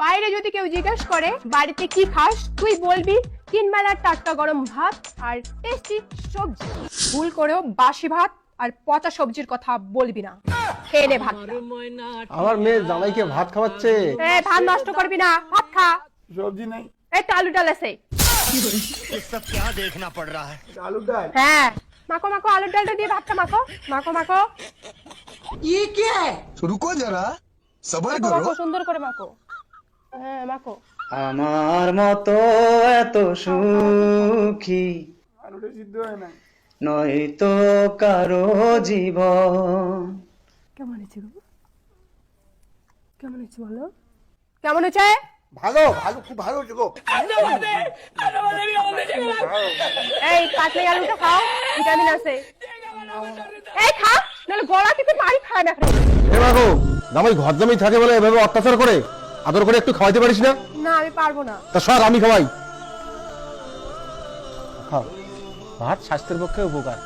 বাইরে যদি কেউ জিজ্ঞেস করে বাড়িতে কি খাস, তুই বলবি 3 বেলার টাটকা গরম ভাত আর টেস্টি সবজি। ভুল করেও বাসি ভাত আর পচা সবজির কথা বলবি না। খেয়ে নে ভাত। আমার মেয়ে জামাইকে ভাত খাওয়াচ্ছে। ভাত নষ্ট করবি না, ভাত খা। সবজি নাই। এই আলু ডাল আছে। ये सब क्या देखना पड़ रहा है। আলু ডাল। হ্যাঁ, মাখো মাখো আলুর ডালটা দিয়ে ভাতটা মাখো। মাখো মাখো। ये क्या है? रुको जरा सबर মাখো करो। মাখো, সুন্দর করে মাখো। হ্যাঁ মাখো। আমার মতো এত সুখী আলুটা সিদ্ধ হয় না। নয়তো কারো জীবন। কেমন হয়েছে গো? কেমন হয়েছে বলো? কেমন হয়েছে? ভালো ভালো খুব ভালো হচ্ছে গো। এই কাঁচা আলুটা খাও, ভিটামিন আছে। এই খা, নাহলে গলা থেকে পানি খায় না। এ মাগো, জামাই ঘর জামাই থাকে বলে এভাবে অত্যাচার করে, আদর করে একটু খাওয়াইতে পারিস না? না আমি পারবো না। তা সর আমি খাওয়াই। খাও, ভাত স্বাস্থ্যের পক্ষে উপকার।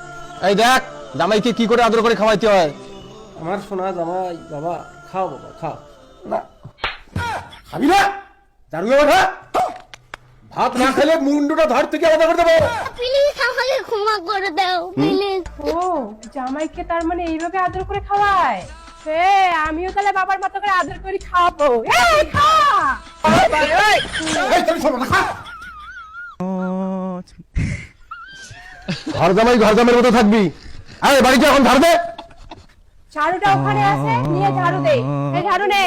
এই দেখ জামাইকে কি করে আদর করে খাওয়াইতে হয়। আমার সোনা জামাই, বাবা খাও বাবা খাও। না খাবি না, দাঁড়িয়ে ওঠা। ভাত না খেলে মুন্ডুটা ধর থেকে আলাদা করে দেবো। প্লিজ আমাকে ক্ষমা করে দাও প্লিজ। ও জামাইকে তার মানে এইভাবে আদর করে খাওয়ায়। আমিও তাহলে বাবার মতো করে আদর করে খাওয়াবো। এই খা। এই তুমি শোনো না, খা। ঘর জামাইয়ের মতো থাকবি। আরে বাড়িতে এখন ঝাড়ু দে। ঝাড়ুটা ওখানে আছে, নিয়ে ঝাড়ু দে। এই ঝাড়ু নে।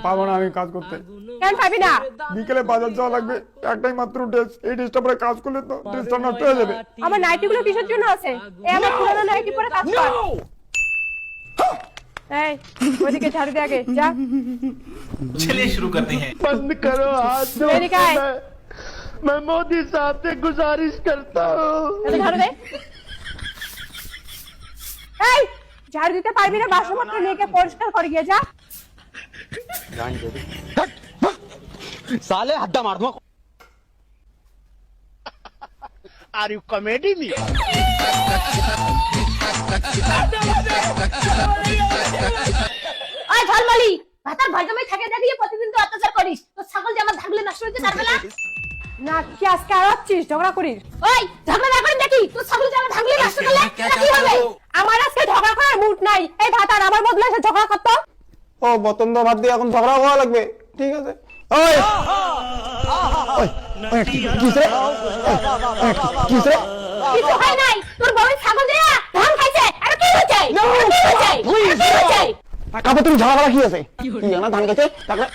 পাবো না আমি কাজ করতে। কেন পাবি না? বিকেলে বাজার যাওয়া লাগবে, একটাই মাত্র ড্রেস। এই ড্রেসটা পরে কাজ করলে তো ড্রেসটা নষ্ট হয়ে যাবে। আমার নাইটিগুলো কিসের জন্য আছে? এই আমার পুরনো নাইটি পরে কাজ কর। এই ওদিকে ঝাড়ু দে আগে, যা। चलिए शुरू करते हैं। बंद करो हाथ दो। এদিকে আয়। मैं मोदी साहब से गुजारिश करता हूँ। এদিকে ঝাড়ু দে। এই ঝাড়ু দিতে পারবি না? বাসনপত্র নিয়ে গিয়ে পরিষ্কার করে গিয়ে যা। साले हद्दा मार दूंगा। Are you comedy me. ওই ঝলমলি, ভাতার ঘর জামাই থাকে দেখিয়ে প্রতিদিন তো অত্যাচার করিস। তো ছাগল যে আমার ধাগলে নষ্ট হয়েছে তার বেলা। না কি আজকে আর আছিস ঝগড়া করিস? ওই ঝগড়া না করে দেখি তোর ছাগল যে আমার ধাগলে নষ্ট করলে এটা কি হবে? আমার আজকে ঝগড়া করার মুড নাই। এই ভাতার আমার বদলে এসে ঝগড়া করতো। ও বতন দা ভাত দিয়ে এখন ঝগড়া করা লাগবে, ঠিক আছে? ওই ওই কিসে কিসে কিছু হয় নাই, তোর বউয়ের ছাগল দিয়া ধান খাইছে। আর কি হচ্ছে? কি হচ্ছে? কি হচ্ছে? কাপড় তুমি ঝগড়া করা কি আছে? কি জানা ধান গেছে তারপরে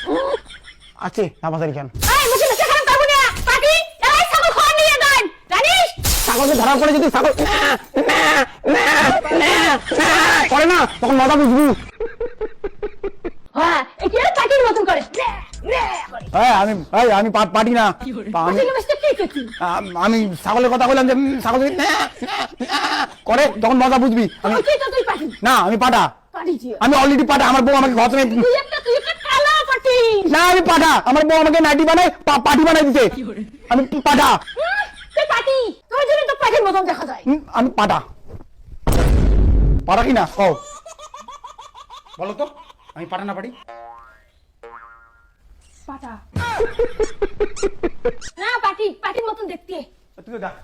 আছে তাড়াতাড়ি কেন? এই মুখে মুখে খারাপ করবো না। পাটি এই ছাগল খাওয়া নিয়ে দেন, জানিস? ছাগলকে ধরা পড়ে যদি ছাগল করে না তখন মজা বুঝবি। হ্যাঁ এই কি পাটির মতন করে। আমি পাটি না, আমি ছাগলের কথা বললাম যে ছাগল যদি করে তখন মজা বুঝবি। না আমি পাটা, আমি অলরেডি পাটা। আমার বউ আমাকে ঘর থেকে না, আমি পাটা। আমার বউ আমাকে নাইটি বানায় পাটি বানাই দিতে। আমি পাটা, আমি পাটা। পাটা কি না ও বলো তো, আমি পাটা না পাটি? পাটা না পাটি, পাটির মতন দেখতে। তুই তো দেখ